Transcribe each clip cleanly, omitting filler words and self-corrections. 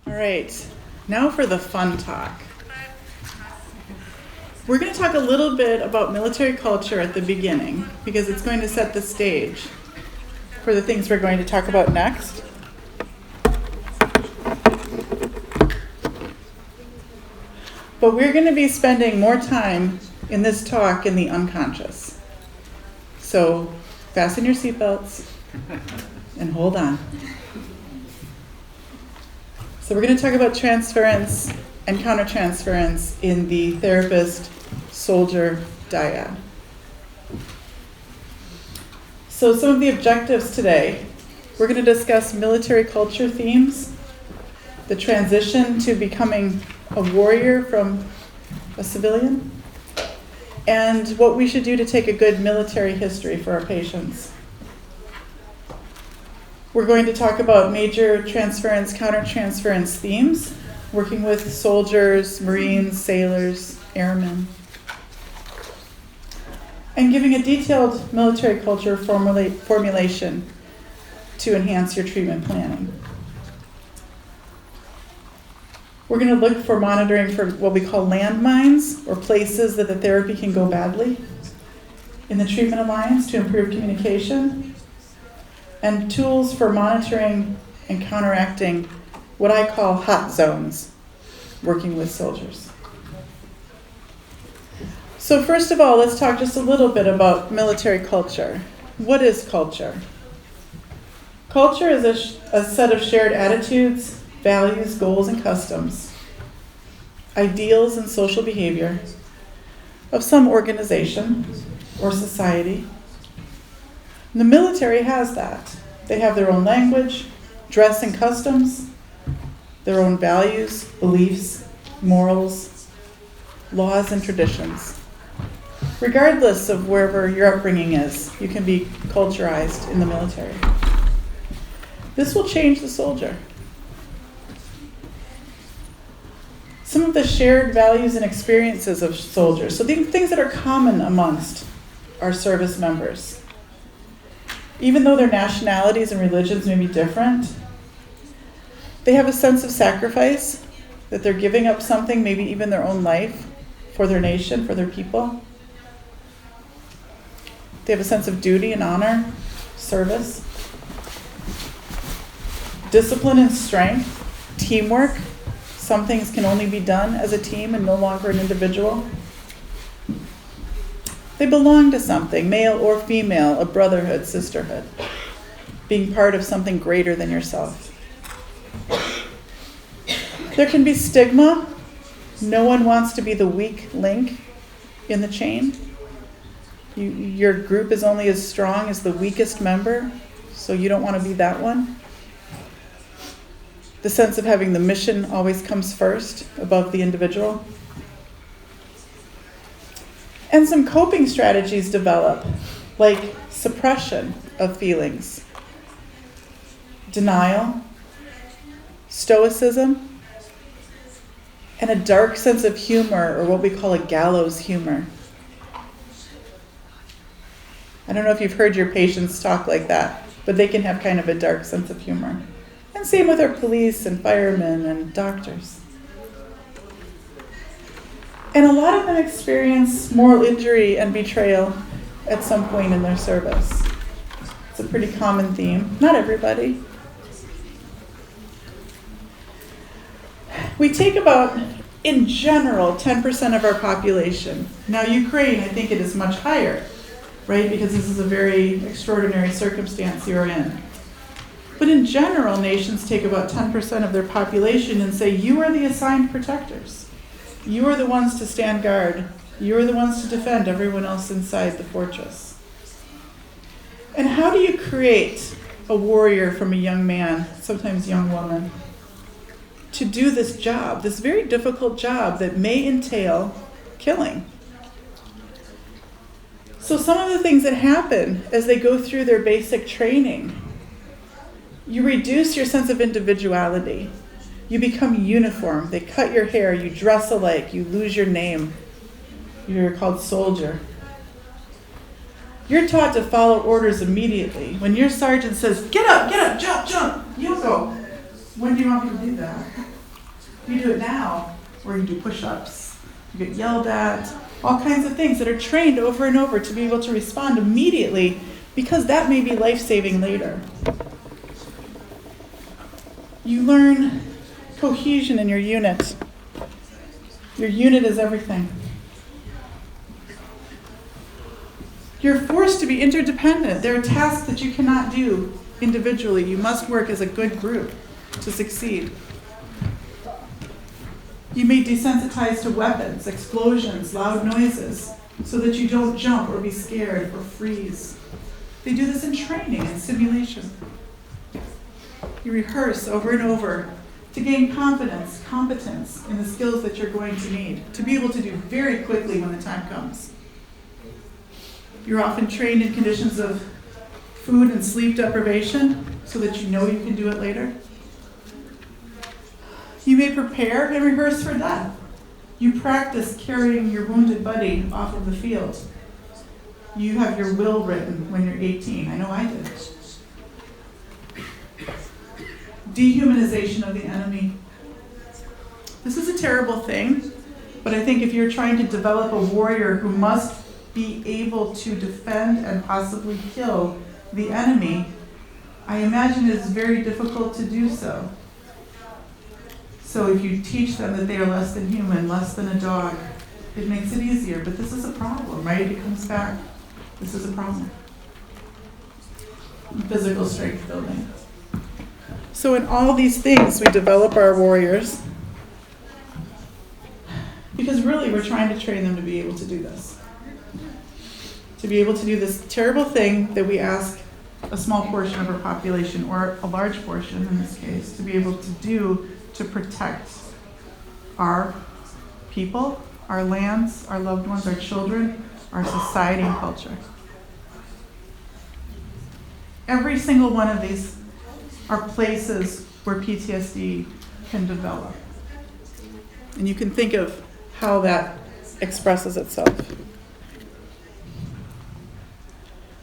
All right, now for the fun talk. We're going to talk a little bit about military culture at the beginning because it's going to set the stage for the things we're going to talk about next. But we're going to be spending more time in this talk in the unconscious. So fasten your seatbelts and hold on. So we're going to talk about transference and countertransference in the therapist-soldier dyad. So some of the objectives today, we're going to discuss military culture themes, the transition to becoming a warrior from a civilian, and what we should do to take a good military history for our patients. We're going to talk about major transference, countertransference themes, working with soldiers, Marines, sailors, airmen, and giving a detailed military culture formulation to enhance your treatment planning. We're going to look for monitoring for what we call landmines, or places that the therapy can go badly in the treatment alliance to improve communication, and tools for monitoring and counteracting what I call hot zones, working with soldiers. So first of all, let's talk just a little bit about military culture. What is culture? Culture is a set of shared attitudes, values, goals, and customs, ideals and social behavior of some organization or society. And the military has that. They have their own language, dress and customs, their own values, beliefs, morals, laws, and traditions. Regardless of wherever your upbringing is, you can be culturized in the military. This will change the soldier. Some of the shared values and experiences of soldiers. So the things that are common amongst our service members. Even though their nationalities and religions may be different, they have a sense of sacrifice, that they're giving up something, maybe even their own life, for their nation, for their people. They have a sense of duty and honor, service, discipline and strength, teamwork. Some things can only be done as a team and no longer an individual. They belong to something, male or female, a brotherhood, sisterhood, being part of something greater than yourself. There can be stigma. No one wants to be the weak link in the chain. Your group is only as strong as the weakest member, so you don't want to be that one. The sense of having the mission always comes first, above the individual. And some coping strategies develop, like suppression of feelings, denial, stoicism, and a dark sense of humor, or what we call a gallows humor. I don't know if you've heard your patients talk like that, but they can have kind of a dark sense of humor. And same with our police and firemen and doctors. And a lot of them experience moral injury and betrayal at some point in their service. It's a pretty common theme. Not everybody. We take about, in general, 10% of our population. Now, Ukraine, I think it is much higher, right? Because this is a very extraordinary circumstance you're in. But in general, nations take about 10% of their population and say, you are the assigned protectors. You are the ones to stand guard. You are the ones to defend everyone else inside the fortress. And how do you create a warrior from a young man, sometimes young woman, to do this job, this very difficult job that may entail killing? So some of the things that happen as they go through their basic training, you reduce your sense of individuality. You become uniform. They cut your hair. You dress alike. You lose your name. You're called soldier. You're taught to follow orders immediately. When your sergeant says, get up, jump, you go, when do you want me to do that? You do it now, or you do push-ups, you get yelled at, all kinds of things that are trained over and over to be able to respond immediately, because that may be life-saving later. You learn cohesion in your unit. Your unit is everything. You're forced to be interdependent. There are tasks that you cannot do individually. You must work as a good group to succeed. You may desensitize to weapons, explosions, loud noises, so that you don't jump or be scared or freeze. They do this in training and simulation. You rehearse over and over to gain confidence, competence in the skills that you're going to need, to be able to do very quickly when the time comes. You're often trained in conditions of food and sleep deprivation so that you know you can do it later. You may prepare and rehearse for death. You practice carrying your wounded buddy off of the field. You have your will written when you're 18. I know I did. Dehumanization of the enemy. This is a terrible thing, but I think if you're trying to develop a warrior who must be able to defend and possibly kill the enemy, I imagine it is very difficult to do so. So if you teach them that they are less than human, less than a dog, it makes it easier. But this is a problem, right? It comes back. This is a problem. Physical strength building. So in all these things, we develop our warriors because really we're trying to train them to be able to do this. To be able to do this terrible thing that we ask a small portion of our population, or a large portion in this case, to be able to do to protect our people, our lands, our loved ones, our children, our society and culture. Every single one of these are places where PTSD can develop. And you can think of how that expresses itself.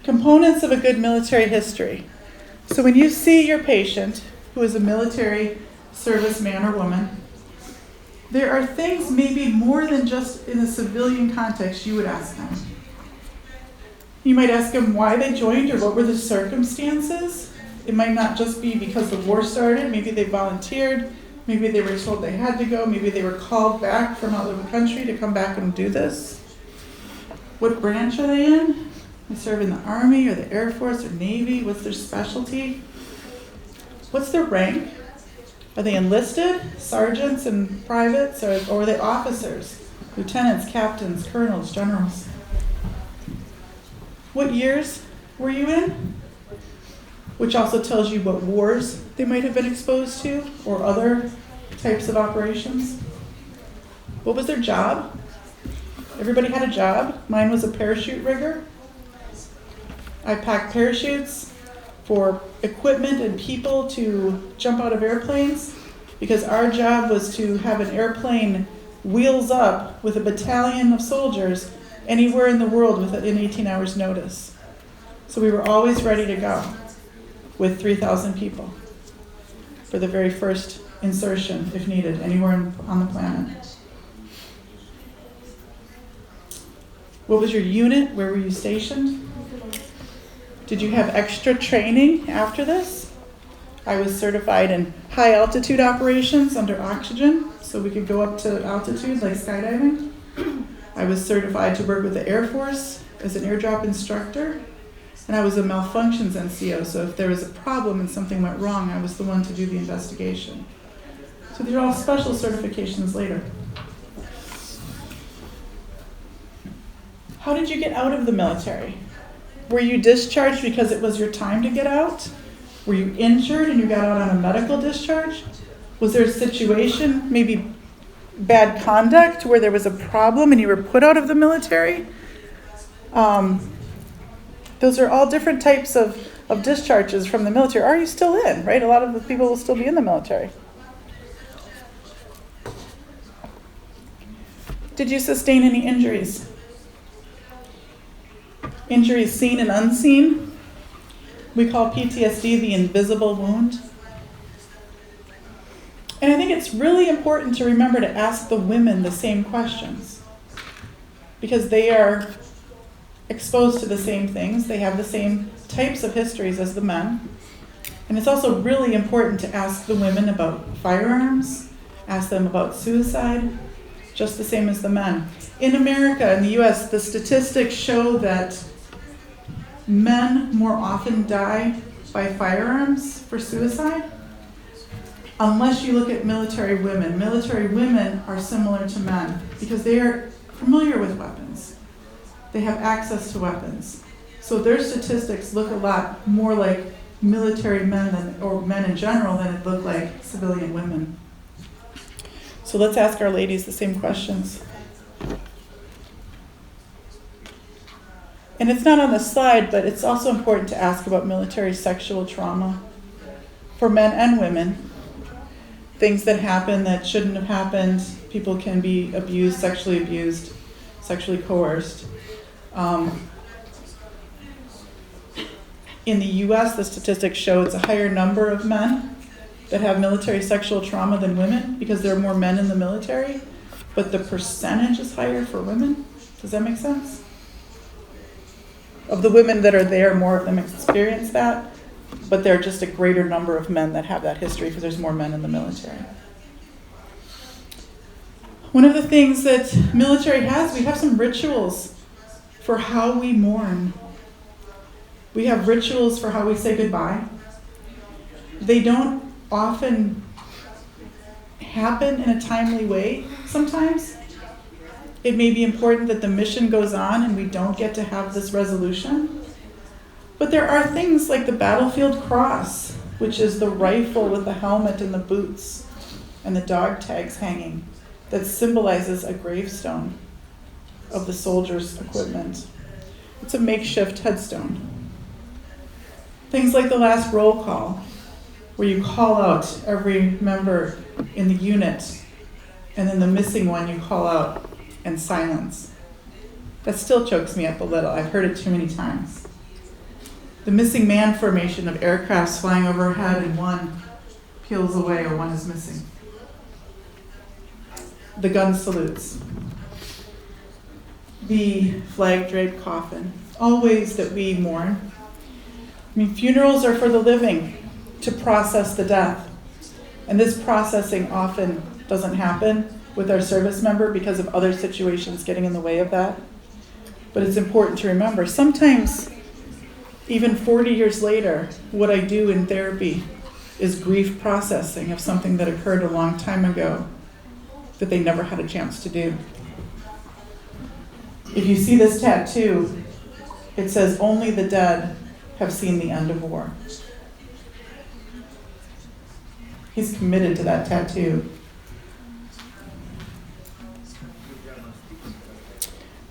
Components of a good military history. So when you see your patient, who is a military serviceman or woman, there are things maybe more than just in a civilian context you would ask them. You might ask them why they joined or what were the circumstances. It might not just be because the war started. Maybe they volunteered. Maybe they were told they had to go. Maybe they were called back from out of the country to come back and do this. What branch are they in? They serve in the Army or the Air Force or Navy. What's their specialty? What's their rank? Are they enlisted, sergeants and privates, or are they officers, lieutenants, captains, colonels, generals? What years were you in? Which also tells you what wars they might have been exposed to, or other types of operations. What was their job? Everybody had a job. Mine was a parachute rigger. I packed parachutes for equipment and people to jump out of airplanes, because our job was to have an airplane wheels up with a battalion of soldiers anywhere in the world within 18 hours notice. So we were always ready to go with 3,000 people for the very first insertion, if needed, anywhere on the planet. What was your unit? Where were you stationed? Did you have extra training after this? I was certified in high altitude operations under oxygen, so we could go up to altitude like skydiving. I was certified to work with the Air Force as an airdrop instructor, and I was a malfunctions NCO, so if there was a problem and something went wrong, I was the one to do the investigation. So these are all special certifications later. How did you get out of the military? Were you discharged because it was your time to get out? Were you injured and you got out on a medical discharge? Was there a situation, maybe bad conduct, where there was a problem and you were put out of the military? Those are all different types of discharges from the military. Are you still in, right? A lot of the people will still be in the military. Did you sustain any injuries? Injuries seen and unseen. We call PTSD the invisible wound. And I think it's really important to remember to ask the women the same questions, because they are exposed to the same things. They have the same types of histories as the men. And it's also really important to ask the women about firearms, ask them about suicide, just the same as the men. In America, in the US, the statistics show that men more often die by firearms for suicide, unless you look at military women. Military women are similar to men because they are familiar with weapons. They have access to weapons. So their statistics look a lot more like military men or men in general than it look like civilian women. So let's ask our ladies the same questions. And it's not on the slide, but it's also important to ask about military sexual trauma for men and women. Things that happen that shouldn't have happened. People can be abused, sexually coerced. In the US, the statistics show it's a higher number of men that have military sexual trauma than women because there are more men in the military, but the percentage is higher for women. Does that make sense? Of the women that are there, more of them experience that, but there are just a greater number of men that have that history because there's more men in the military. One of the things that military has, we have some rituals for how we mourn. We have rituals for how we say goodbye. They don't often happen in a timely way sometimes. It may be important that the mission goes on and we don't get to have this resolution. But there are things like the battlefield cross, which is the rifle with the helmet and the boots and the dog tags hanging, that symbolizes a gravestone of the soldier's equipment. It's a makeshift headstone. Things like the last roll call, where you call out every member in the unit, and then the missing one you call out and silence. That still chokes me up a little. I've heard it too many times. The missing man formation of aircrafts flying overhead and one peels away or one is missing. The gun salutes. The flag-draped coffin. All ways that we mourn. I mean, funerals are for the living, to process the death. And this processing often doesn't happen with our service member because of other situations getting in the way of that. But it's important to remember, sometimes, even 40 years later, what I do in therapy is grief processing of something that occurred a long time ago that they never had a chance to do. If you see this tattoo, it says, "Only the dead have seen the end of war." He's committed to that tattoo.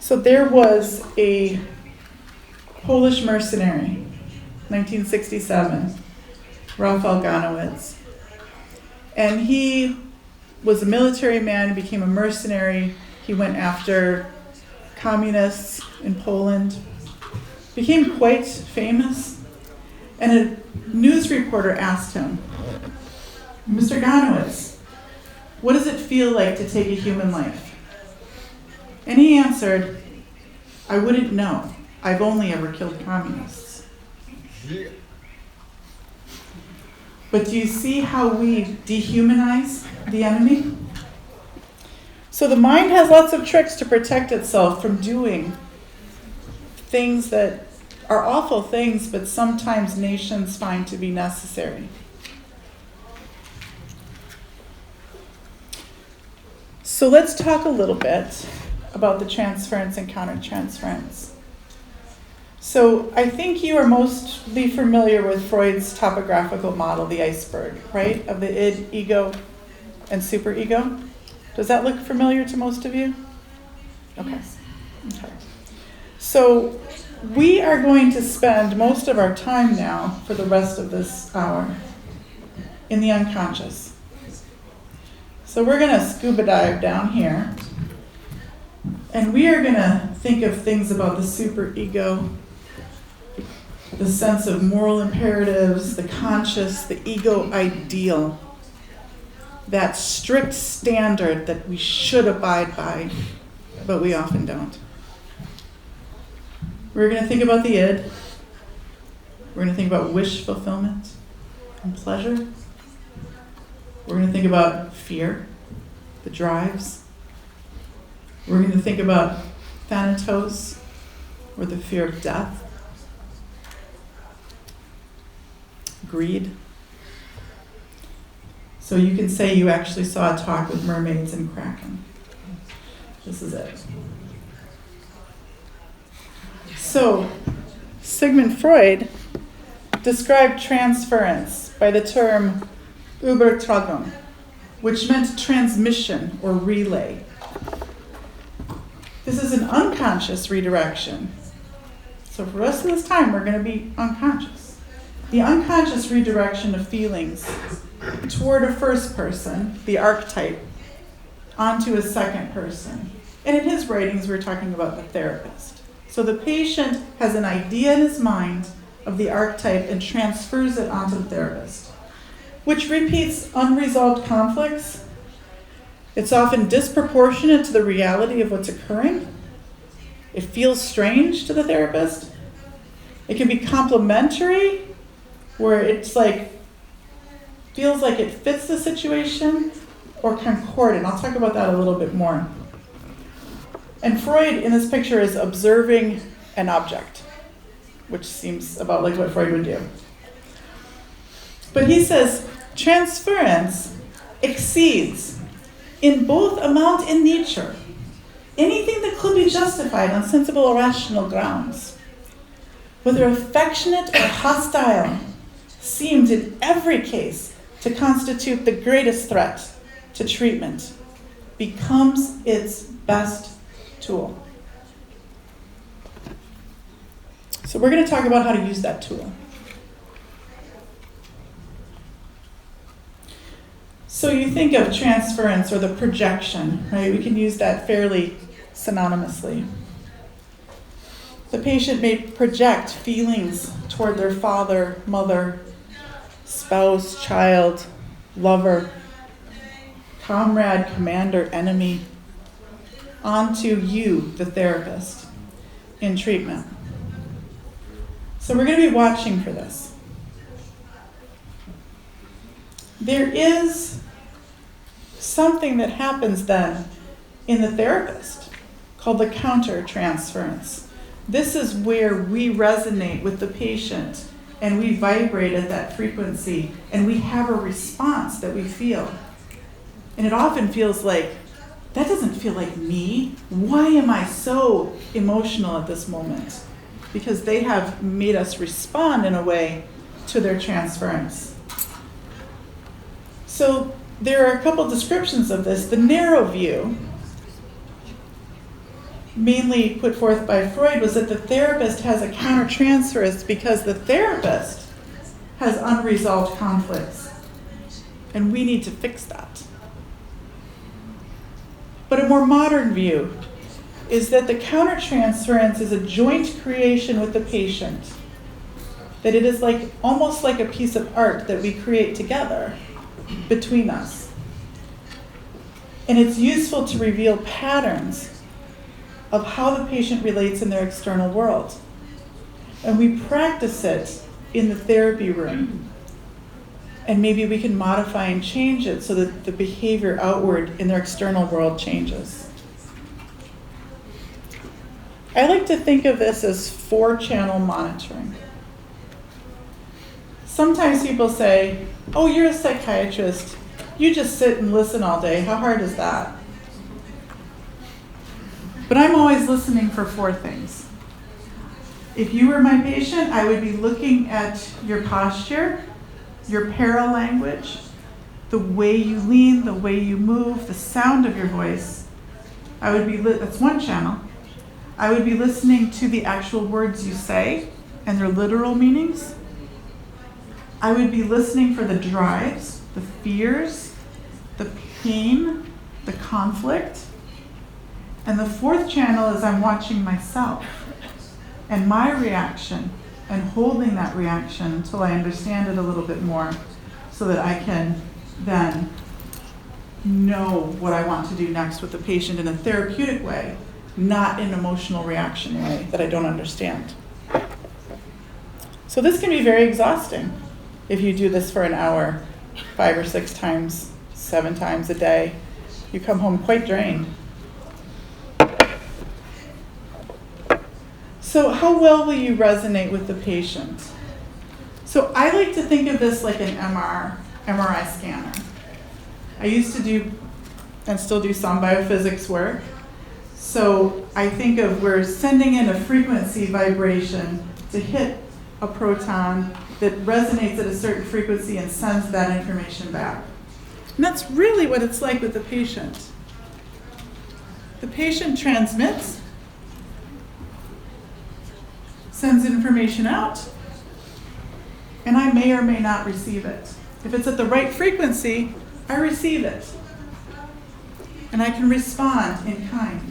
So there was a Polish mercenary, 1967, Rafał Ganowicz. And he was a military man, became a mercenary. He went after communists in Poland, became quite famous. And a news reporter asked him, "Mr. Ganowicz, what does it feel like to take a human life?" And he answered, "I wouldn't know. I've only ever killed communists." But do you see how we dehumanize the enemy? So the mind has lots of tricks to protect itself from doing things that are awful things, but sometimes nations find to be necessary. So let's talk a little bit about the transference and counter-transference. So I think you are mostly familiar with Freud's topographical model, the iceberg, right? Of the id, ego, and superego. Does that look familiar to most of you? Okay. Okay. So we are going to spend most of our time now, for the rest of this hour, in the unconscious. So we're going to scuba dive down here, and we are going to think of things about the superego, the sense of moral imperatives, the conscious, the ego ideal. that strict standard that we should abide by, but we often don't. We're going to think about the id. We're going to think about wish fulfillment and pleasure. We're going to think about fear, the drives. We're going to think about thanatos, or the fear of death. Greed. So you can say you actually saw a talk with mermaids and kraken. This is it. So, Sigmund Freud described transference by the term Übertragung, which meant transmission or relay. This is an unconscious redirection. So for the rest of this time, we're going to be unconscious. The unconscious redirection of feelings toward a first person, the archetype, onto a second person. And in his writings, we're talking about the therapist. So the patient has an idea in his mind of the archetype and transfers it onto the therapist, which repeats unresolved conflicts. It's often disproportionate to the reality of what's occurring. It feels strange to the therapist. It can be complementary, where it's like, feels like it fits the situation, or concordant. I'll talk about that a little bit more. And Freud in this picture is observing an object, which seems about like what Freud would do. But he says, transference exceeds in both amount and nature anything that could be justified on sensible or rational grounds. Whether affectionate or hostile, seemed in every case to constitute the greatest threat to treatment, becomes its best tool. So we're going to talk about how to use that tool. So you think of transference or the projection, right? We can use that fairly synonymously. The patient may project feelings toward their father, mother, spouse, child, lover, comrade, commander, enemy, onto you, the therapist, in treatment. So we're going to be watching for this. There is something that happens then in the therapist called the counter-transference. This is where we resonate with the patient and we vibrate at that frequency and we have a response that we feel. And it often feels like, that doesn't feel like me. Why am I so emotional at this moment? Because they have made us respond in a way to their transference. So there are a couple descriptions of this. The narrow view, mainly put forth by Freud, was that the therapist has a counter-transference because the therapist has unresolved conflicts. And we need to fix that. But a more modern view is that the counter-transference is a joint creation with the patient. That it is like almost like a piece of art that we create together between us. And it's useful to reveal patterns of how the patient relates in their external world. And we practice it in the therapy room. And maybe we can modify and change it so that the behavior outward in their external world changes. I like to think of this as 4-channel monitoring. Sometimes people say, oh, you're a psychiatrist. You just sit and listen all day. How hard is that? But I'm always listening for 4 things. If you were my patient, I would be looking at your posture, your paralanguage, the way you lean, the way you move, the sound of your voice. That's 1 channel. I would be listening to the actual words you say and their literal meanings. I would be listening for the drives, the fears, the pain, the conflict. And the 4th channel is I'm watching myself and my reaction and holding that reaction until I understand it a little bit more so that I can then know what I want to do next with the patient in a therapeutic way, not in an emotional reaction way that I don't understand. So this can be very exhausting if you do this for an hour, 5 or 6 times, 7 times a day. You come home quite drained. So how well will you resonate with the patient? So I like to think of this like an MRI scanner. I used to do, and still do, some biophysics work. So I think of we're sending in a frequency vibration to hit a proton that resonates at a certain frequency and sends that information back. And that's really what it's like with the patient. The patient transmits, sends information out, and I may or may not receive it. If it's at the right frequency, I receive it. And I can respond in kind.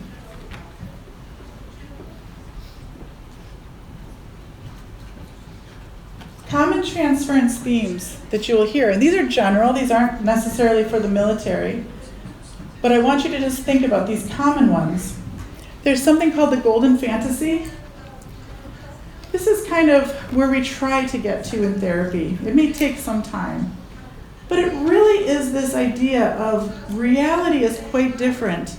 Common transference themes that you will hear, and these are general, these aren't necessarily for the military, but I want you to just think about these common ones. There's something called the golden fantasy. This is kind of where we try to get to in therapy. It may take some time, but it really is this idea of reality is quite different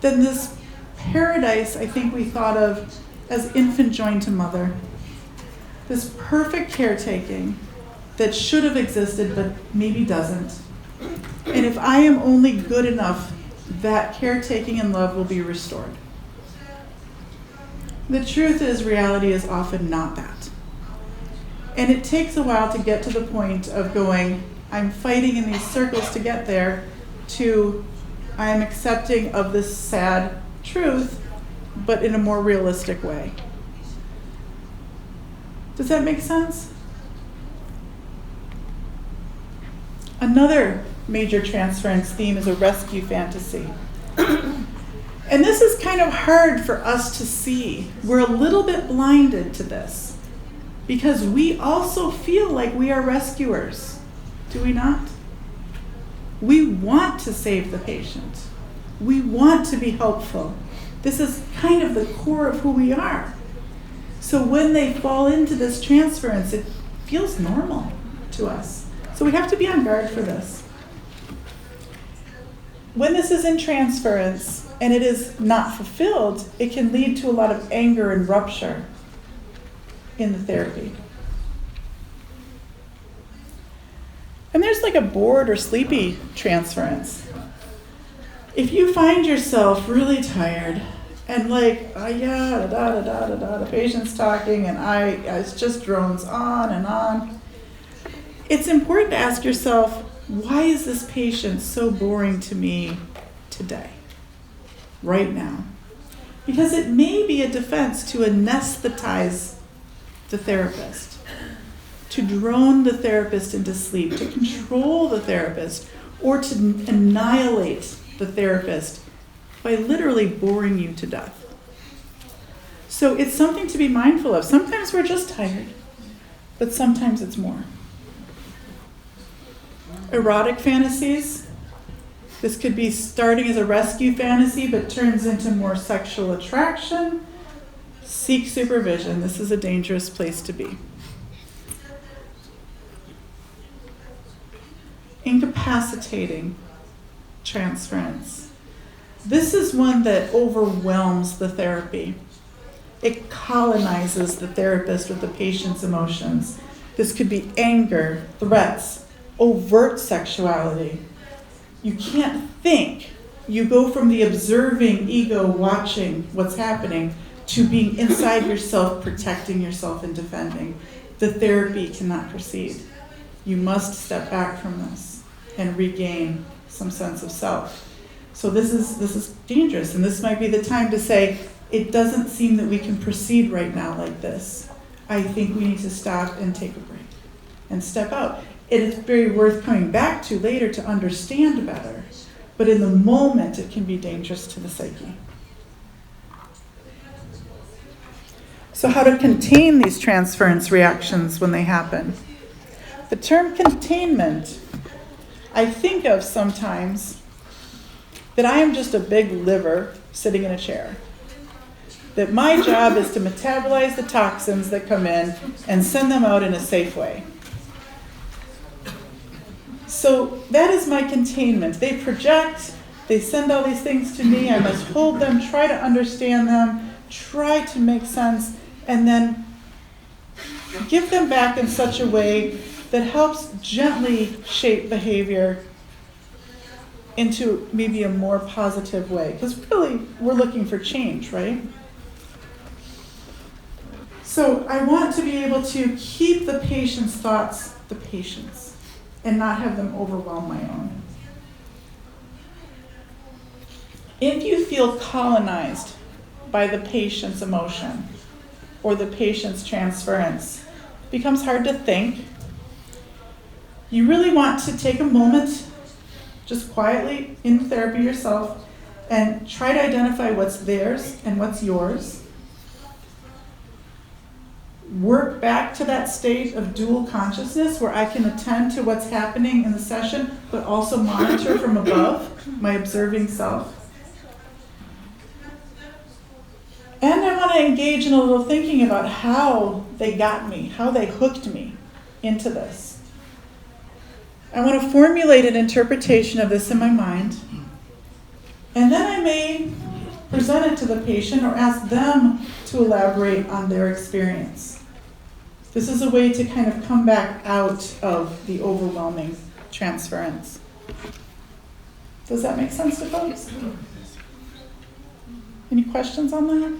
than this paradise I think we thought of as infant joined to mother. This perfect caretaking that should have existed but maybe doesn't. And if I am only good enough, that caretaking and love will be restored. The truth is, reality is often not that. And it takes a while to get to the point of going, I'm fighting in these circles to get there, to I'm accepting of this sad truth, but in a more realistic way. Does that make sense? Another major transference theme is a rescue fantasy. And this is kind of hard for us to see. We're a little bit blinded to this because we also feel like we are rescuers, do we not? We want to save the patient. We want to be helpful. This is kind of the core of who we are. So when they fall into this transference, it feels normal to us. So we have to be on guard for this. When this is in transference and it is not fulfilled, it can lead to a lot of anger and rupture in the therapy. And there's like a bored or sleepy transference. If you find yourself really tired and like, the patient's talking and it just drones on and on, it's important to ask yourself, why is this patient so boring to me today, right now? Because it may be a defense to anesthetize the therapist, to drone the therapist into sleep, to control the therapist, or to annihilate the therapist by literally boring you to death. So it's something to be mindful of. Sometimes we're just tired, but sometimes it's more. Erotic fantasies. This could be starting as a rescue fantasy, but turns into more sexual attraction. Seek supervision. This is a dangerous place to be. Incapacitating transference. This is one that overwhelms the therapy. It colonizes the therapist with the patient's emotions. This could be anger, threats, overt sexuality. You can't think. You go from the observing ego watching what's happening to being inside yourself, protecting yourself and defending. The therapy cannot proceed. You must step back from this and regain some sense of self. So this is dangerous, and this might be the time to say, it doesn't seem that we can proceed right now like this. I think we need to stop and take a break and step out. It is very worth coming back to later to understand better, but in the moment it can be dangerous to the psyche. So how to contain these transference reactions when they happen? The term containment, I think of sometimes that I am just a big liver sitting in a chair. That my job is to metabolize the toxins that come in and send them out in a safe way. So that is my containment. They project, they send all these things to me, I must hold them, try to understand them, try to make sense, and then give them back in such a way that helps gently shape behavior into maybe a more positive way. Because really, we're looking for change, right? So I want to be able to keep the patient's thoughts the patient's and not have them overwhelm my own. If you feel colonized by the patient's emotion or the patient's transference, it becomes hard to think. You really want to take a moment, just quietly in therapy yourself, and try to identify what's theirs and what's yours. Work back to that state of dual consciousness where I can attend to what's happening in the session, but also monitor from above, my observing self. And I want to engage in a little thinking about how they got me, how they hooked me into this. I want to formulate an interpretation of this in my mind, and then I may present it to the patient or ask them to elaborate on their experience. This is a way to kind of come back out of the overwhelming transference. Does that make sense to folks? Any questions on that?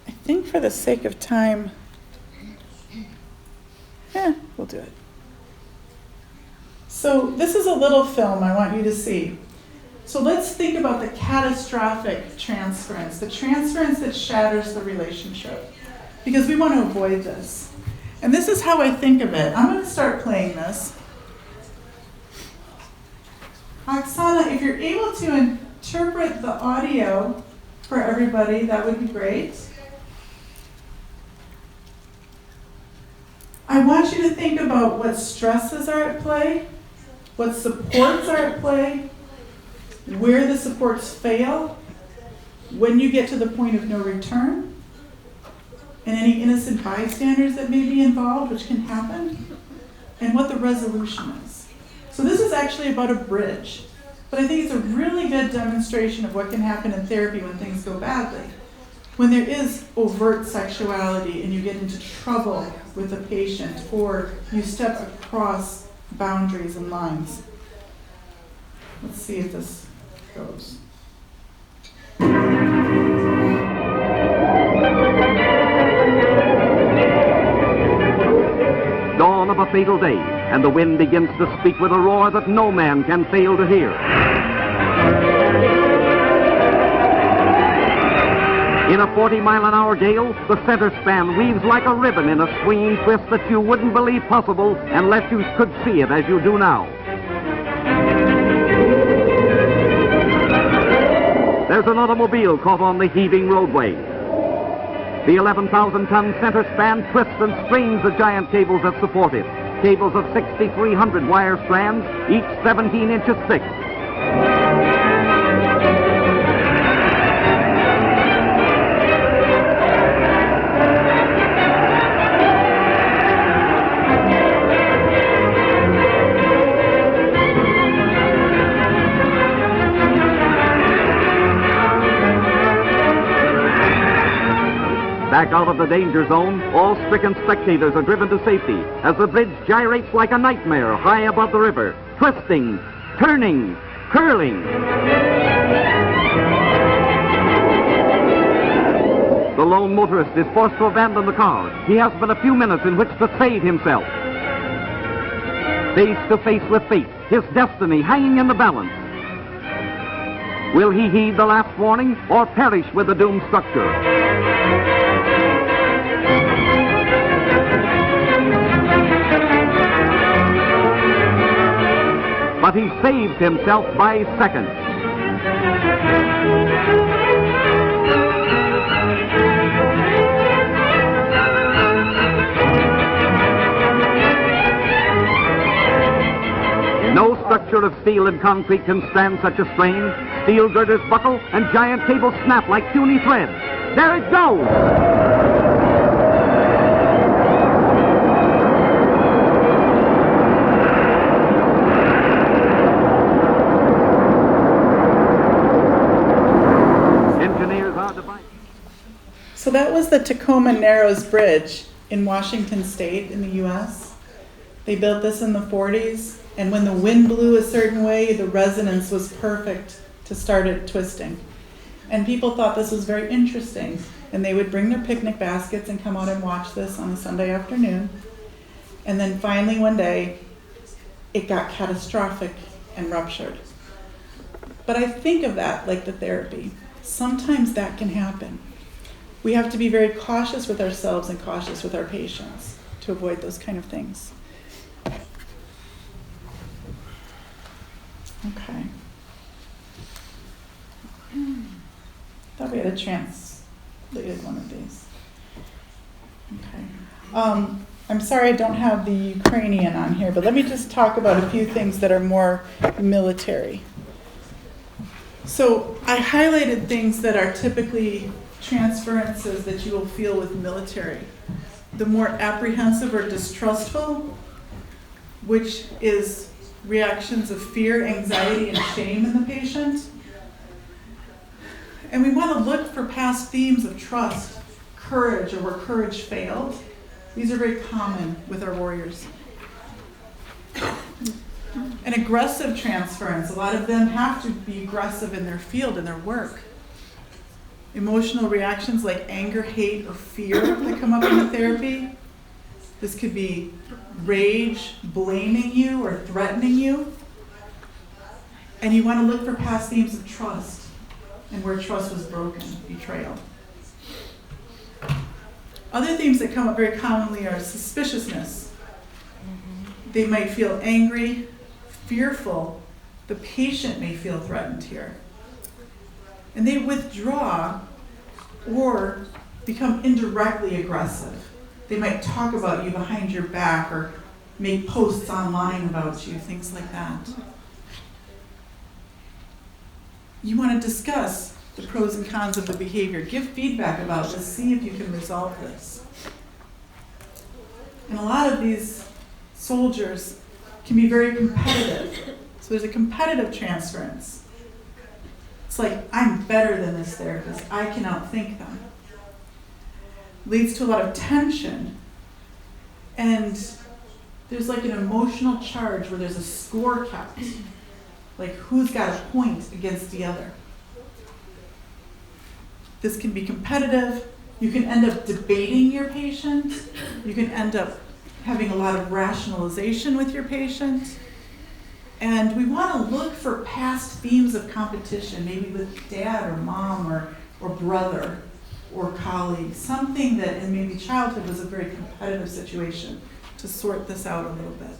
I think for the sake of time, we'll do it. So this is a little film I want you to see. So let's think about the catastrophic transference, the transference that shatters the relationship, because we want to avoid this. And this is how I think of it. I'm going to start playing this. Oksana, if you're able to interpret the audio for everybody, that would be great. I want you to think about what stresses are at play, what supports are at play, where the supports fail, when you get to the point of no return, and any innocent bystanders that may be involved, which can happen, and what the resolution is. So this is actually about a bridge, but I think it's a really good demonstration of what can happen in therapy when things go badly. When there is overt sexuality and you get into trouble with a patient, or you step across boundaries and lines. Let's see if this goes. Dawn of a fatal day, and the wind begins to speak with a roar that no man can fail to hear. In a 40-mile-an-hour gale, the center span weaves like a ribbon in a swinging twist that you wouldn't believe possible unless you could see it as you do now. There's an automobile caught on the heaving roadway. The 11,000-ton center span twists and strains the giant cables that support it. Cables of 6,300 wire strands, each 17 inches thick. Back out of the danger zone, all stricken spectators are driven to safety as the bridge gyrates like a nightmare high above the river, twisting, turning, curling. The lone motorist is forced to abandon the car. He has but a few minutes in which to save himself. Face to face with fate, his destiny hanging in the balance. Will he heed the last warning or perish with the doomed structure? But he saves himself by seconds. structure of steel and concrete can stand such a strain? Steel girders buckle and giant cables snap like puny threads. There it goes! So that was the Tacoma Narrows Bridge in Washington State in the U.S. They built this in the 40s, and when the wind blew a certain way, the resonance was perfect to start it twisting. And people thought this was very interesting, and they would bring their picnic baskets and come out and watch this on a Sunday afternoon. And then finally one day, it got catastrophic and ruptured. But I think of that like the therapy. Sometimes that can happen. We have to be very cautious with ourselves and cautious with our patients to avoid those kind of things. Okay. Thought we had a translated one of these. Okay. I'm sorry I don't have the Ukrainian on here, but let me just talk about a few things that are more military. So I highlighted things that are typically transferences that you will feel with military. The more apprehensive or distrustful, which is reactions of fear, anxiety, and shame in the patient. And we want to look for past themes of trust, courage, or where courage failed. These are very common with our warriors. An aggressive transference, a lot of them have to be aggressive in their field, in their work. Emotional reactions like anger, hate, or fear that come up in the therapy. This could be rage, blaming you, or threatening you. And you want to look for past themes of trust and where trust was broken, betrayal. Other themes that come up very commonly are suspiciousness. They might feel angry, fearful. The patient may feel threatened here. And they withdraw or become indirectly aggressive. They might talk about you behind your back or make posts online about you, things like that. You want to discuss the pros and cons of the behavior. Give feedback about this. See if you can resolve this. And a lot of these soldiers can be very competitive. So there's a competitive transference. It's like, I'm better than this therapist. I can outthink them. Leads to a lot of tension. And there's like an emotional charge where there's a score kept. Like who's got a point against the other. This can be competitive. You can end up debating your patient. You can end up having a lot of rationalization with your patient. And we want to look for past themes of competition, maybe with dad or mom or brother or colleague, something that in maybe childhood was a very competitive situation to sort this out a little bit.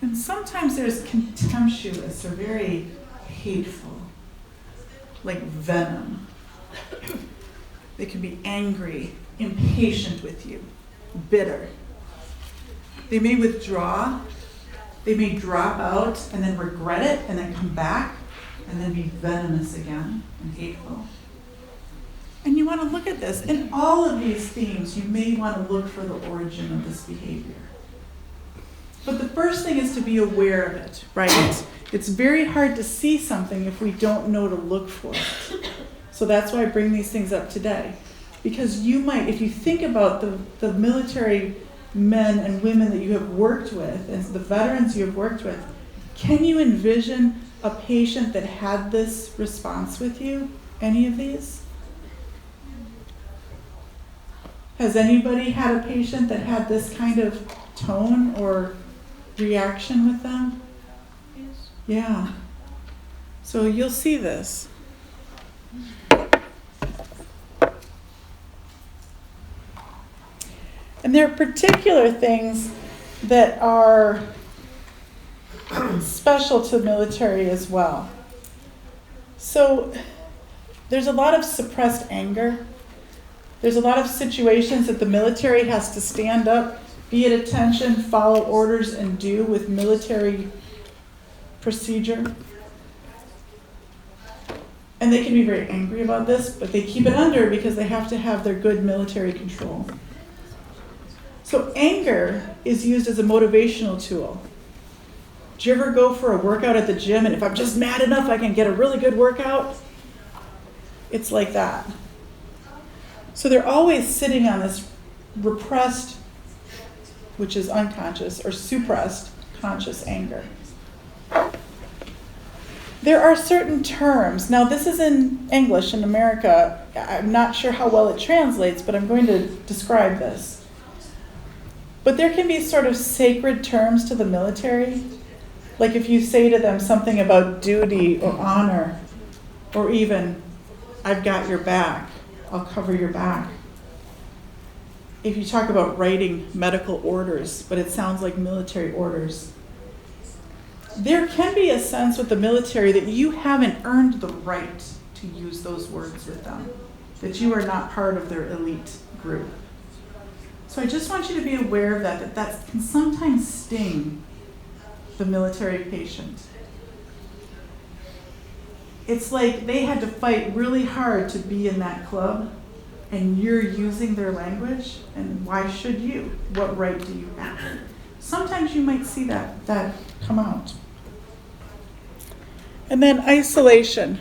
And sometimes there's contemptuous or very hateful, like venom. They can be angry, impatient with you, bitter. They may withdraw. They may drop out and then regret it and then come back and then be venomous again and hateful. And you want to look at this. In all of these themes, you may want to look for the origin of this behavior. But the first thing is to be aware of it, right? It's very hard to see something if we don't know to look for it. So that's why I bring these things up today. Because you might, if you think about the military men and women that you have worked with and the veterans you have worked with, can you envision a patient that had this response with you? Any of these? Has anybody had a patient that had this kind of tone or reaction with them? Yes. Yeah. So you'll see this. And there are particular things that are special to the military as well. So there's a lot of suppressed anger. There's a lot of situations that the military has to stand up, be at attention, follow orders, and do with military procedure. And they can be very angry about this, but they keep it under because they have to have their good military control. So anger is used as a motivational tool. Do you ever go for a workout at the gym and if I'm just mad enough I can get a really good workout? It's like that. So they're always sitting on this repressed, which is unconscious, or suppressed conscious anger. There are certain terms. Now, this is in English in America. I'm not sure how well it translates, but I'm going to describe this. But there can be sort of sacred terms to the military. Like if you say to them something about duty or honor, or even, I've got your back, I'll cover your back. If you talk about writing medical orders, but it sounds like military orders. There can be a sense with the military that you haven't earned the right to use those words with them, that you are not part of their elite group. So I just want you to be aware of that can sometimes sting the military patient. It's like they had to fight really hard to be in that club, and you're using their language, and why should you? What right do you have? Sometimes you might see that come out. And then isolation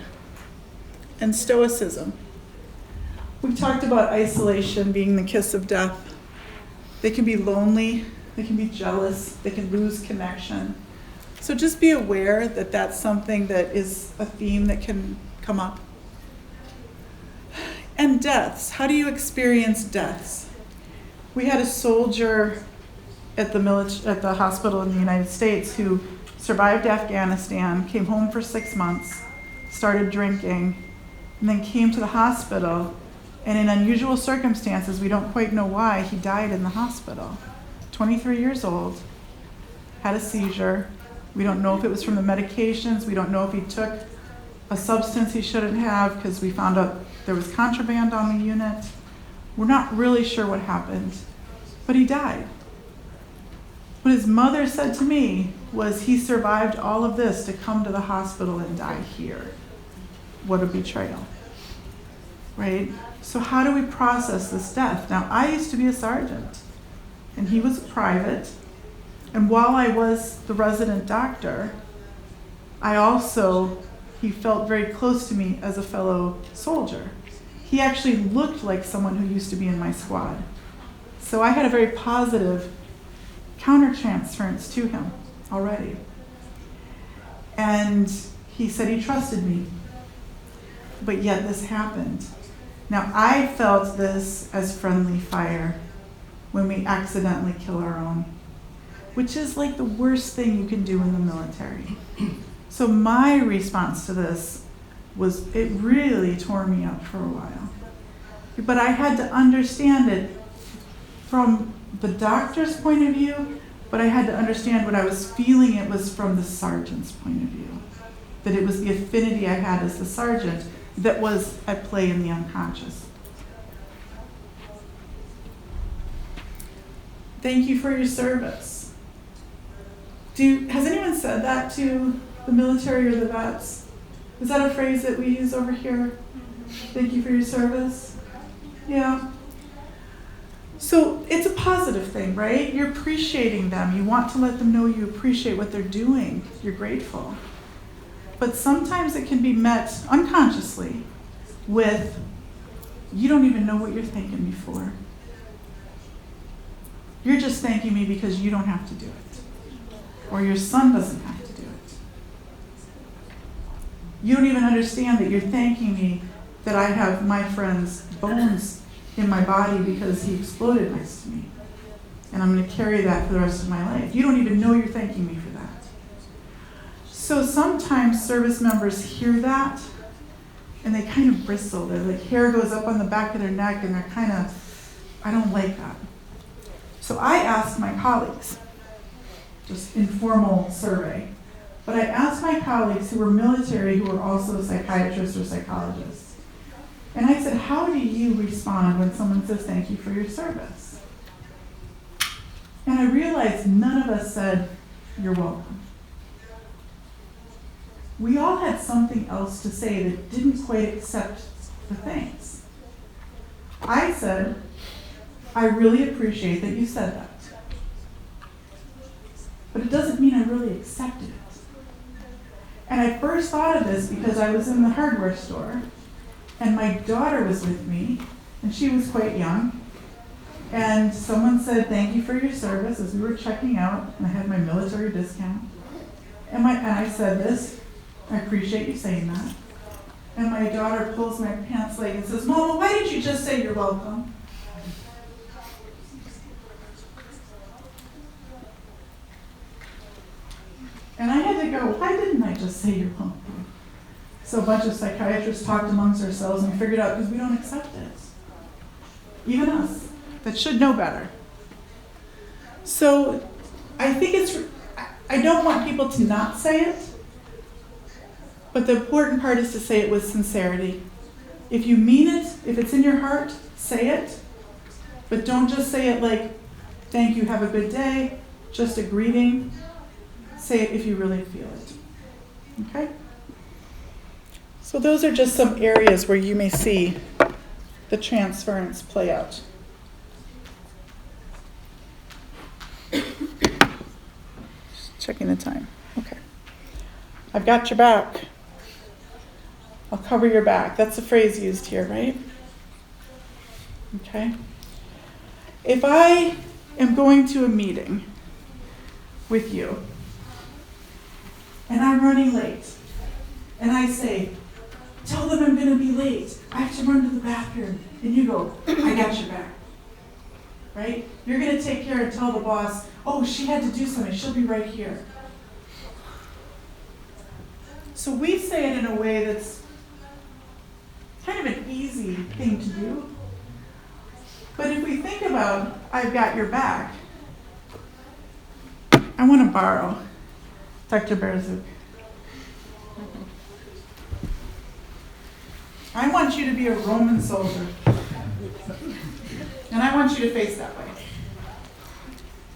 and stoicism. We talked about isolation being the kiss of death. They can be lonely, they can be jealous, they can lose connection. So just be aware that that's something that is a theme that can come up. And deaths. How do you experience deaths? We had a soldier at the hospital in the United States who survived Afghanistan, came home for 6 months, started drinking, and then came to the hospital, and in unusual circumstances, we don't quite know why, he died in the hospital. 23 years old, had a seizure. We don't know if it was from the medications. We don't know if he took a substance he shouldn't have because we found out there was contraband on the unit. We're not really sure what happened, but he died. What his mother said to me was he survived all of this to come to the hospital and die here. What a betrayal, right? So how do we process this death? Now, I used to be a sergeant, and he was a private. And while I was the resident doctor, he felt very close to me as a fellow soldier. He actually looked like someone who used to be in my squad. So I had a very positive counter-transference to him already. And he said he trusted me, but yet this happened. Now I felt this as friendly fire when we accidentally kill our own, which is like the worst thing you can do in the military. So my response to this was, it really tore me up for a while. But I had to understand it from the doctor's point of view, but I had to understand what I was feeling it was from the sergeant's point of view. That it was the affinity I had as the sergeant that was at play in the unconscious. Thank you for your service. Has anyone said that to the military or the vets? Is that a phrase that we use over here? Thank you for your service? Yeah. So it's a positive thing, right? You're appreciating them. You want to let them know you appreciate what they're doing. You're grateful. But sometimes it can be met unconsciously with, you don't even know what you're thanking me for. You're just thanking me because you don't have to do it. Or your son doesn't have to do it. You don't even understand that you're thanking me that I have my friend's bones in my body because he exploded next to me. And I'm going to carry that for the rest of my life. You don't even know you're thanking me for that. So sometimes service members hear that and they kind of bristle. Their hair goes up on the back of their neck and they're kind of, I don't like that. So I asked my colleagues, just informal survey, but I asked my colleagues who were military who were also psychiatrists or psychologists. And I said, how do you respond when someone says thank you for your service? And I realized none of us said, you're welcome. we all had something else to say that didn't quite accept the thanks. I said, I really appreciate that you said that. But it doesn't mean I really accepted it. And I first thought of this because I was in the hardware store, and my daughter was with me, and she was quite young. And someone said, thank you for your service, as we were checking out, and I had my military discount. And I said this, I appreciate you saying that. And my daughter pulls my pants leg and says, Mama, why didn't you just say you're welcome? And I had to go, why didn't I just say you're welcome? So a bunch of psychiatrists talked amongst ourselves and we figured out because we don't accept it. Even us, that should know better. So I think I don't want people to not say it, but the important part is to say it with sincerity. If you mean it, if it's in your heart, say it, but don't just say it like, thank you, have a good day, just a greeting. Say it if you really feel it. Okay? So those are just some areas where you may see the transference play out. Just checking the time. Okay. I've got your back. I'll cover your back. That's the phrase used here, right? Okay. If I am going to a meeting with you, and I'm running late, and I say, tell them I'm going to be late. I have to run to the bathroom. And you go, I got your back. Right? You're going to take care and tell the boss, oh, she had to do something. She'll be right here. So we say it in a way that's kind of an easy thing to do. But if we think about, I've got your back, I want to borrow Dr. Berzuk. I want you to be a Roman soldier. And I want you to face that way.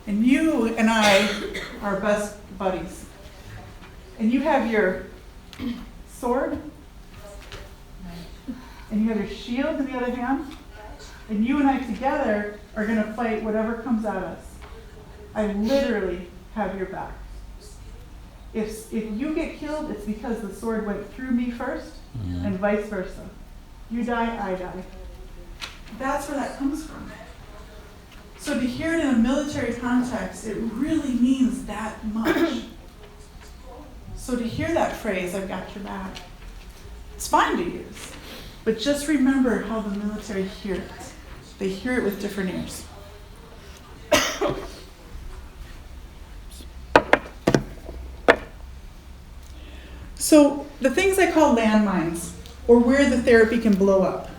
And you and I are best buddies. And you have your sword, and you have your shield in the other hand, and you and I together are going to fight whatever comes at us. I literally have your back. If you get killed, it's because the sword went through me first, and vice versa. You die, I die. That's where that comes from. So to hear it in a military context, it really means that much. So to hear that phrase, I've got your back, it's fine to use. But just remember how the military hear it. They hear it with different ears. So the things I call landmines, or where the therapy can blow up.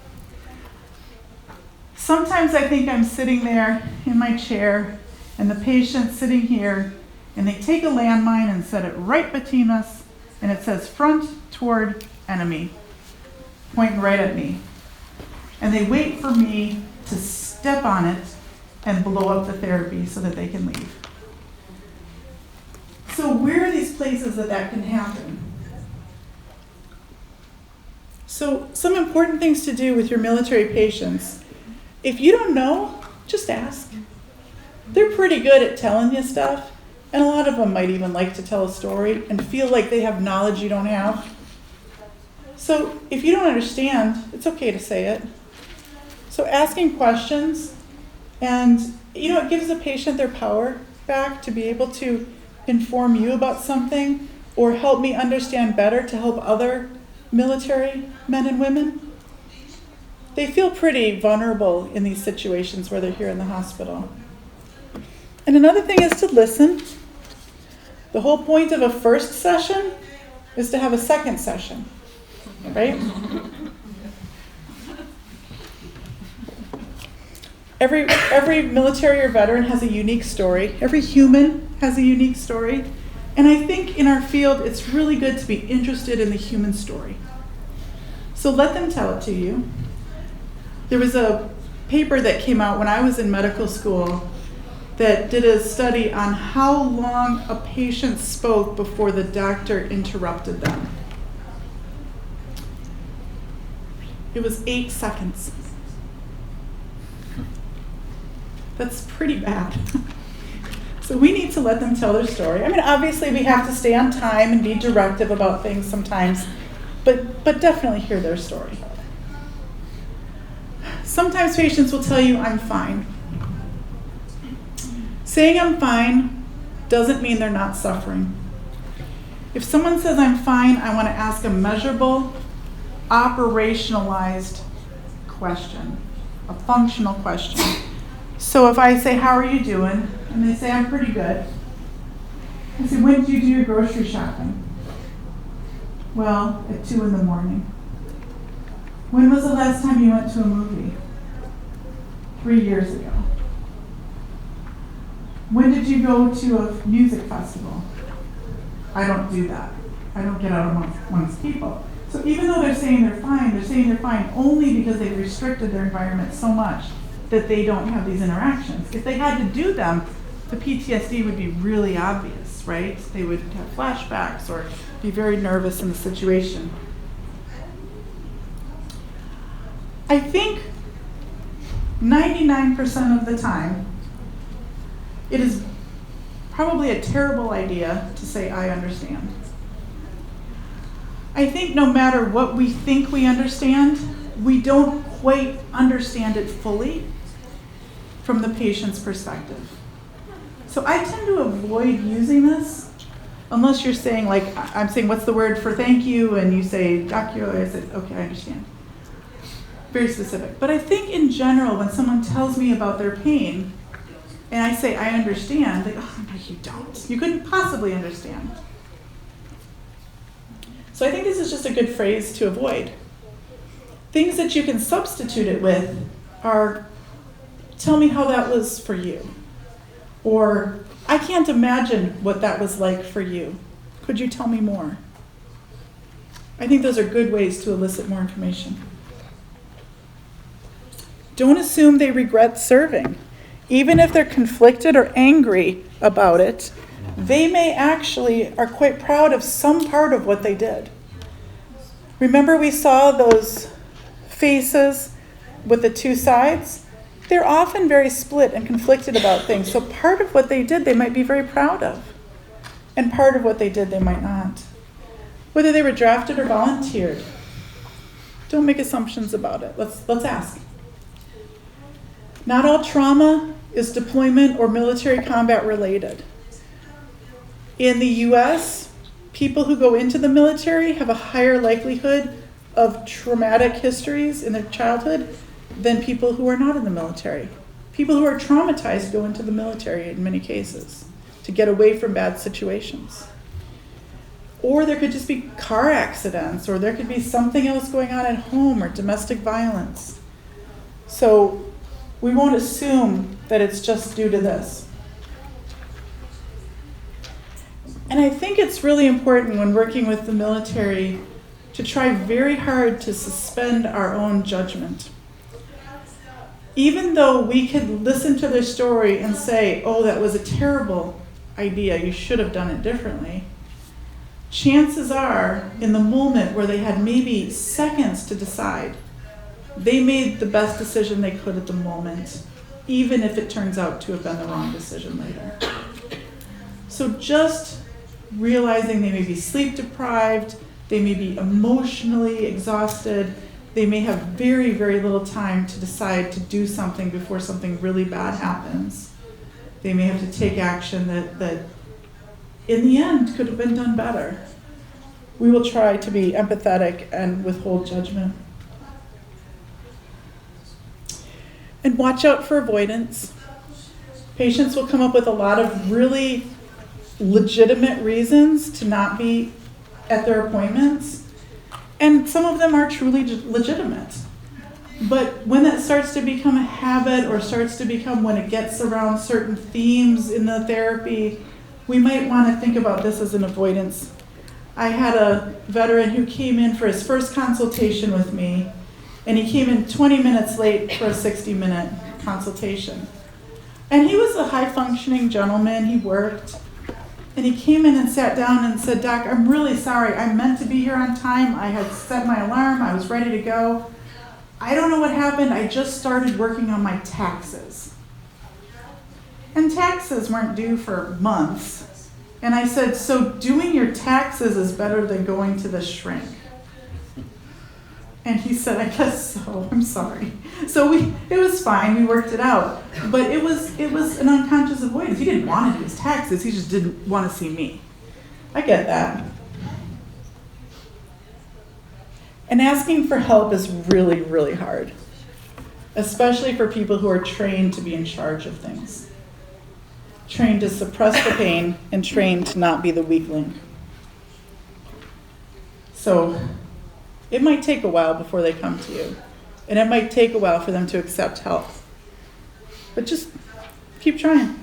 Sometimes I think I'm sitting there in my chair, and the patient's sitting here, and they take a landmine and set it right between us, and it says front toward enemy, pointing right at me. And they wait for me to step on it and blow up the therapy so that they can leave. So where are these places that can happen? So some important things to do with your military patients. If you don't know, just ask. They're pretty good at telling you stuff, and a lot of them might even like to tell a story and feel like they have knowledge you don't have. So if you don't understand, it's okay to say it. So asking questions, and it gives the patient their power back to be able to inform you about something or help me understand better to help other military men and women. They feel pretty vulnerable in these situations where they're here in the hospital. And another thing is to listen. The whole point of a first session is to have a second session, right? Every military or veteran has a unique story. Every human has a unique story. And I think in our field, it's really good to be interested in the human story. So let them tell it to you. There was a paper that came out when I was in medical school that did a study on how long a patient spoke before the doctor interrupted them. It was 8 seconds. That's pretty bad. So we need to let them tell their story. I mean, obviously we have to stay on time and be directive about things sometimes, but definitely hear their story. Sometimes patients will tell you, I'm fine. Saying I'm fine doesn't mean they're not suffering. If someone says I'm fine, I want to ask a measurable, operationalized question, a functional question. So if I say, how are you doing? And they say, I'm pretty good. I say, when did you do your grocery shopping? Well, at 2 in the morning. When was the last time you went to a movie? 3 years ago. When did you go to a music festival? I don't do that. I don't get out amongst people. So even though they're saying they're fine only because they've restricted their environment so much that they don't have these interactions. If they had to do them, the PTSD would be really obvious, right? They would have flashbacks or be very nervous in the situation. I think 99% of the time, it is probably a terrible idea to say, I understand. I think no matter what we think we understand, we don't quite understand it fully from the patient's perspective. So I tend to avoid using this unless you're saying, like, I'm saying, what's the word for thank you? And you say, docular, I said, okay, I understand. Very specific. But I think in general, when someone tells me about their pain, and I say, I understand, they go, oh, no, you don't. You couldn't possibly understand. So I think this is just a good phrase to avoid. Things that you can substitute it with are, tell me how that was for you. Or, I can't imagine what that was like for you. Could you tell me more? I think those are good ways to elicit more information. Don't assume they regret serving. Even if they're conflicted or angry about it, they may actually are quite proud of some part of what they did. Remember we saw those faces with the two sides? They're often very split and conflicted about things. So part of what they did, they might be very proud of. And part of what they did, they might not. Whether they were drafted or volunteered. Don't make assumptions about it. Let's ask. Not all trauma is deployment or military combat related. In the US, people who go into the military have a higher likelihood of traumatic histories in their childhood than people who are not in the military. People who are traumatized go into the military in many cases to get away from bad situations. Or there could just be car accidents, or there could be something else going on at home, or domestic violence. So we won't assume that it's just due to this. And I think it's really important when working with the military to try very hard to suspend our own judgment. Even though we could listen to their story and say, oh, that was a terrible idea, you should have done it differently, chances are, in the moment where they had maybe seconds to decide, they made the best decision they could at the moment, even if it turns out to have been the wrong decision later. So just realizing they may be sleep deprived, they may be emotionally exhausted, they may have very, very little time to decide to do something before something really bad happens. They may have to take action that in the end could have been done better. We will try to be empathetic and withhold judgment. And watch out for avoidance. Patients will come up with a lot of really legitimate reasons to not be at their appointments. And some of them are truly legitimate. But when that starts to become a habit, or starts to become when it gets around certain themes in the therapy, we might want to think about this as an avoidance. I had a veteran who came in for his first consultation with me, and he came in 20 minutes late for a 60-minute consultation. And he was a high-functioning gentleman. He worked. And he came in and sat down and said, "Doc, I'm really sorry. I meant to be here on time. I had set my alarm. I was ready to go. I don't know what happened. I just started working on my taxes." And taxes weren't due for months. And I said, "So doing your taxes is better than going to the shrink?" And he said, "I guess so. I'm sorry." So it was fine. We worked it out. But it was an unconscious avoidance. He didn't want to do his taxes. He just didn't want to see me. I get that. And asking for help is really, really hard, especially for people who are trained to be in charge of things, trained to suppress the pain and trained to not be the weakling. So it might take a while before they come to you, and it might take a while for them to accept help. But just keep trying.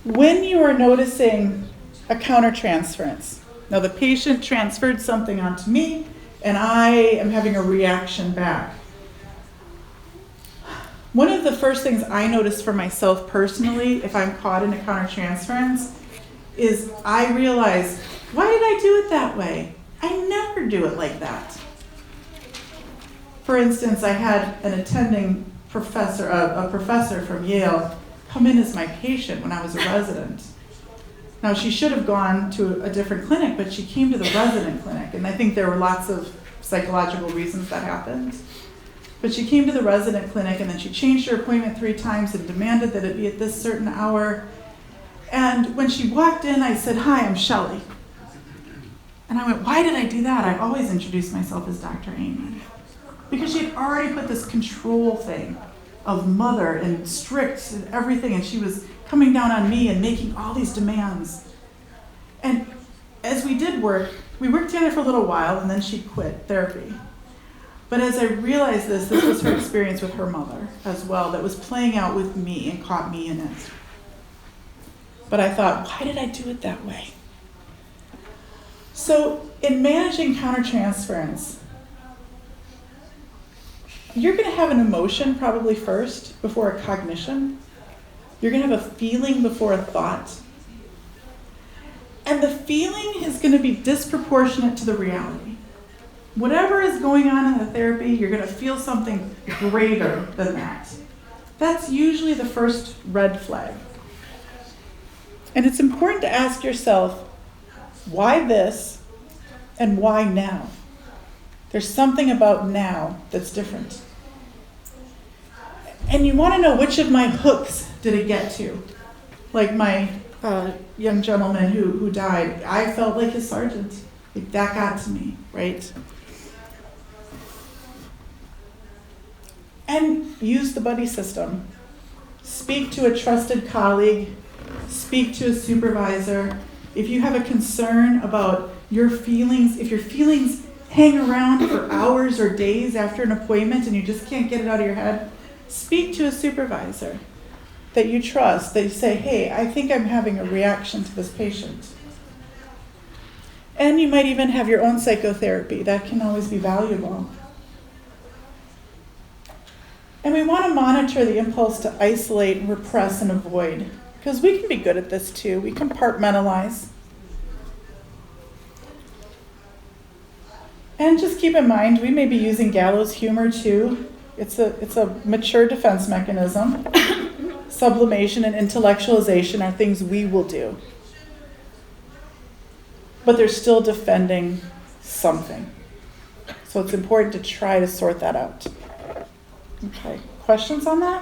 When you are noticing a counter-transference, now the patient transferred something onto me, and I am having a reaction back. One of the first things I notice for myself personally, if I'm caught in a counter-transference, is I realize, why did I do it that way? I never do it like that. For instance, I had an attending professor, a professor from Yale, come in as my patient when I was a resident. Now, she should have gone to a different clinic, but she came to the resident clinic, and I think there were lots of psychological reasons that happened. But she came to the resident clinic, and then she changed her appointment 3 times and demanded that it be at this certain hour. And when she walked in, I said, "Hi, I'm Shelley." And I went, why did I do that? I always introduced myself as Dr. Amy. Because she had already put this control thing of mother and strict and everything, and she was coming down on me and making all these demands. And as we did work, we worked together for a little while, and then she quit therapy. But as I realized this was her experience with her mother as well that was playing out with me and caught me in it. But I thought, why did I do it that way? So in managing countertransference, you're going to have an emotion probably first before a cognition. You're going to have a feeling before a thought. And the feeling is going to be disproportionate to the reality. Whatever is going on in the therapy, you're going to feel something greater than that. That's usually the first red flag. And it's important to ask yourself, why this and why now? There's something about now that's different. And you want to know, which of my hooks did it get to? Like my young gentleman who died, I felt like his sergeant. Like that got to me, right? And use the buddy system. Speak to a trusted colleague. Speak to a supervisor. If you have a concern about your feelings, if your feelings hang around for hours or days after an appointment and you just can't get it out of your head, speak to a supervisor that you trust, that you say, hey, I think I'm having a reaction to this patient. And you might even have your own psychotherapy. That can always be valuable. And we want to monitor the impulse to isolate, repress, and avoid, because we can be good at this too. We compartmentalize. And just keep in mind, we may be using gallows humor too. It's a mature defense mechanism. Sublimation and intellectualization are things we will do. But they're still defending something. So it's important to try to sort that out. Okay, questions on that?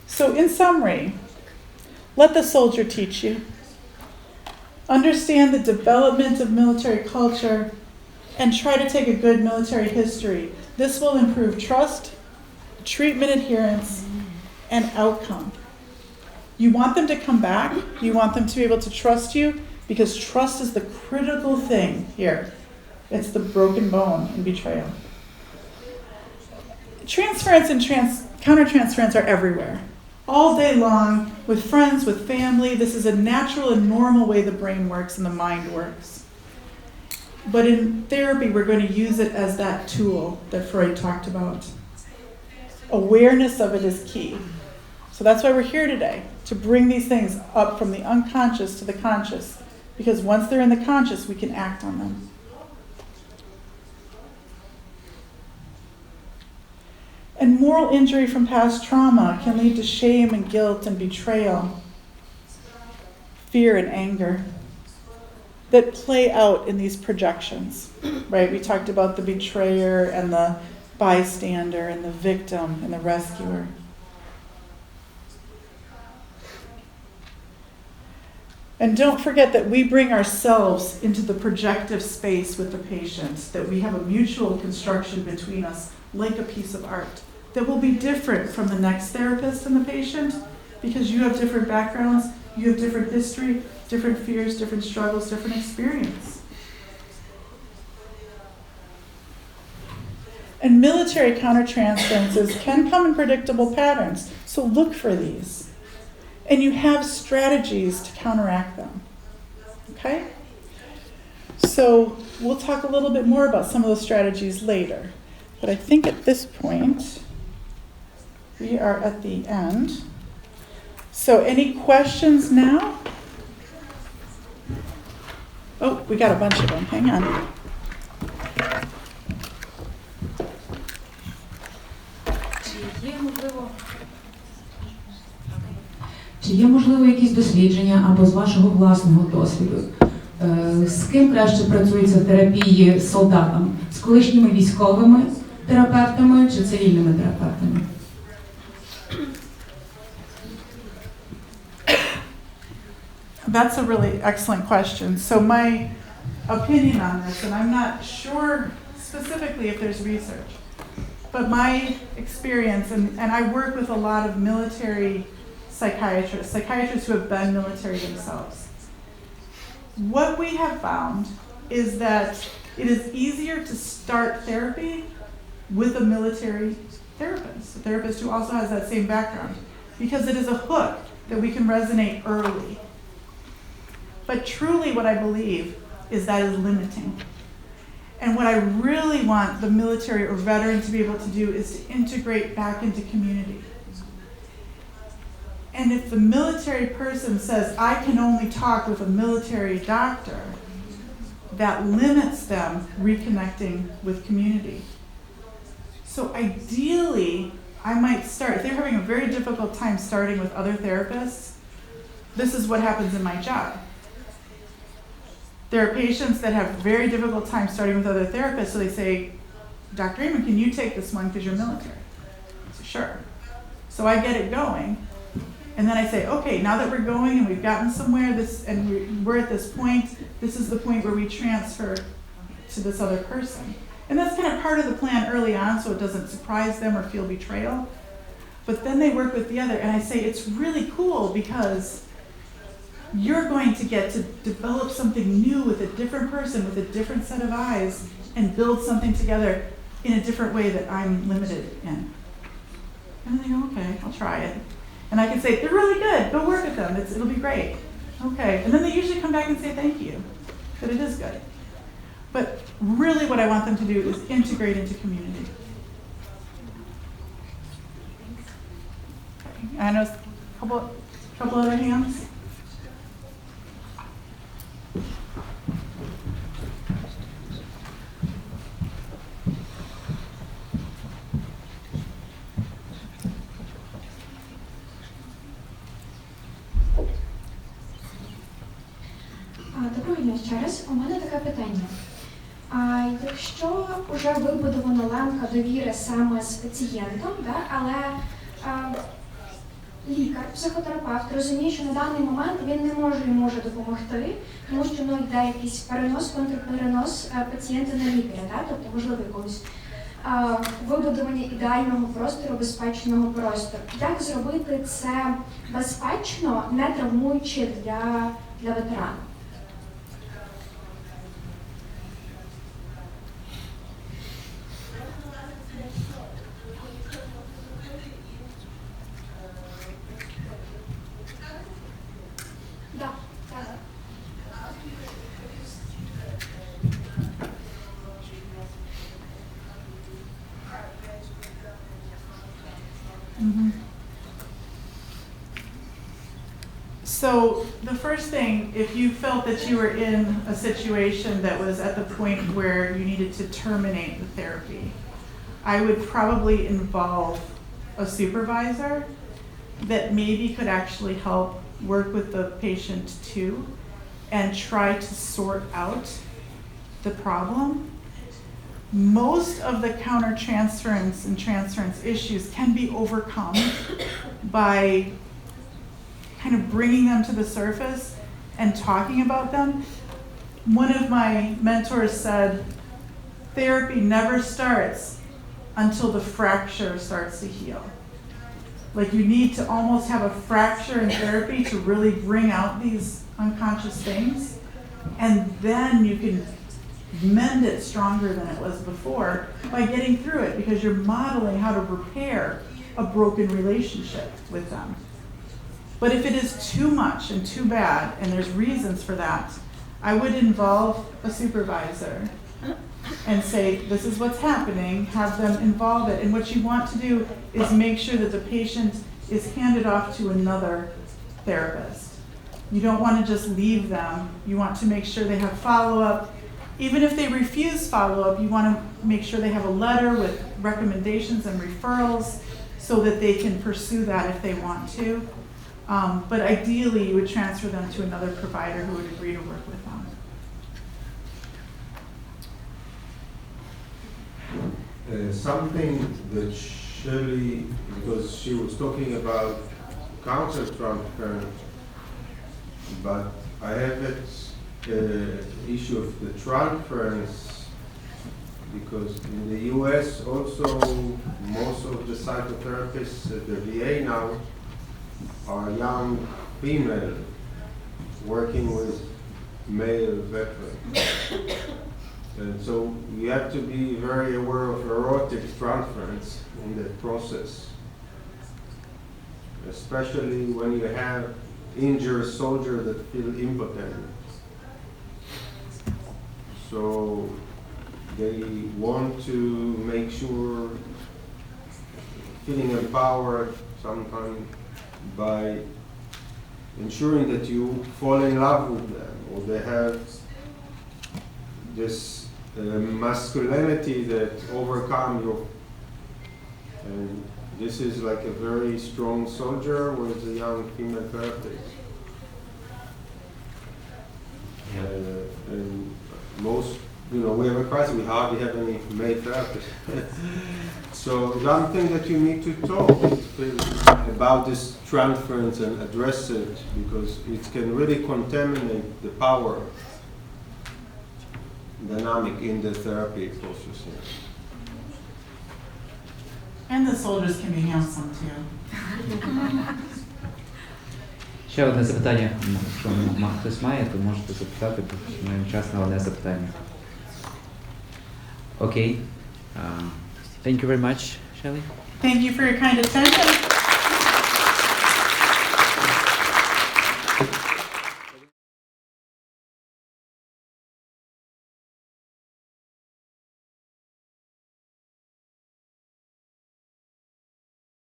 So in summary, let the soldier teach you. Understand the development of military culture and try to take a good military history. This will improve trust, treatment adherence, and outcome. You want them to come back. You want them to be able to trust you, because trust is the critical thing here. It's the broken bone in betrayal. transference and countertransference are everywhere. All day long, with friends, with family. This is a natural and normal way the brain works and the mind works. But in therapy, we're going to use it as that tool that Freud talked about. Awareness of it is key. So that's why we're here today, to bring these things up from the unconscious to the conscious. Because once they're in the conscious, we can act on them. And moral injury from past trauma can lead to shame and guilt and betrayal, fear and anger that play out in these projections, right? We talked about the betrayer and the bystander and the victim and the rescuer. And don't forget that we bring ourselves into the projective space with the patient, that we have a mutual construction between us, like a piece of art, that will be different from the next therapist and the patient, because you have different backgrounds, you have different history, different fears, different struggles, different experience. And military countertransferences can come in predictable patterns, so look for these. And you have strategies to counteract them. Okay? So we'll talk a little bit more about some of those strategies later. But I think at this point, we are at the end. So any questions now? Oh, we got a bunch of them. Hang on. Чи є, можливо, якісь дослідження або з вашого власного досвіду? З ким краще працюється в терапії з солдатами? З колишніми військовими терапевтами чи цивільними терапевтами? That's a really excellent question. So my opinion on this, and I'm not sure specifically if there's research, but my experience, and I work with a lot of military psychiatrists who have been military themselves. What we have found is that it is easier to start therapy with a military therapist, a therapist who also has that same background, because it is a hook that we can resonate early. But truly what I believe is that is limiting. And what I really want the military or veteran to be able to do is to integrate back into community. And if the military person says, I can only talk with a military doctor, that limits them reconnecting with community. So ideally, I might start, if they're having a very difficult time starting with other therapists, this is what happens in my job. There are patients that have very difficult time starting with other therapists, so they say, Dr. Amon, can you take this one because you're military? I say, sure. So I get it going. And then I say, okay, now that we're going and we've gotten somewhere, we're at this point, this is the point where we transfer to this other person. And that's kind of part of the plan early on, so it doesn't surprise them or feel betrayal. But then they work with the other, and I say, it's really cool because you're going to get to develop something new with a different person, with a different set of eyes, and build something together in a different way that I'm limited in. And they go, okay, I'll try it. And I can say, they're really good, go work with them, it'll be great. Okay, and then they usually come back and say thank you, that it is good. But really what I want them to do is integrate into community. Okay. I know a couple other hands. Доброго дня ще раз. У мене таке питання. Якщо вже вибудована ланка довіри саме з пацієнтом, але лікар, психотерапевт розуміє, що на даний момент він не може допомогти, тому що йде якийсь перенос, контрперенос пацієнта на лікаря, тобто можливо якогось вибудування ідеального простору, безпечного простору. Як зробити це безпечно, не травмуючи для ветерана? the first thing, if you felt that you were in a situation that was at the point where you needed to terminate the therapy, I would probably involve a supervisor that maybe could actually help work with the patient too and try to sort out the problem. Most of the counter-transference and transference issues can be overcome by kind of bringing them to the surface and talking about them. One of my mentors said, therapy never starts until the fracture starts to heal. Like, you need to almost have a fracture in therapy to really bring out these unconscious things, and then you can mend it stronger than it was before by getting through it, because you're modeling how to repair a broken relationship with them. But if it is too much and too bad, and there's reasons for that, I would involve a supervisor and say, this is what's happening, have them involve it. And what you want to do is make sure that the patient is handed off to another therapist. You don't want to just leave them. You want to make sure they have follow-up. Even if they refuse follow-up, you want to make sure they have a letter with recommendations and referrals so that they can pursue that if they want to. But ideally, you would transfer them to another provider who would agree to work with them. Something that Shirley, because she was talking about counter-transference, but I have that issue of the transference, because in the US also most of the psychotherapists at the VA now are young female working with male veterans. And so you have to be very aware of erotic transference in that process, especially when you have injured soldiers that feel impotent. So they want to make sure feeling empowered sometimes by ensuring that you fall in love with them, or they have this masculinity that overcome your, and this is like a very strong soldier with a young female therapist. And most, we have a crisis, we hardly have any male therapists. So one thing that you need to talk about this transference and address it, because it can really contaminate the power dynamic in the therapy process. And the soldiers can be handsome too. Ще одне запитання, якщо хтось має, то можете запитати, бо маємо час на одне запитання. Окей. Thank you very much, Shelley. Thank you for your kind attention.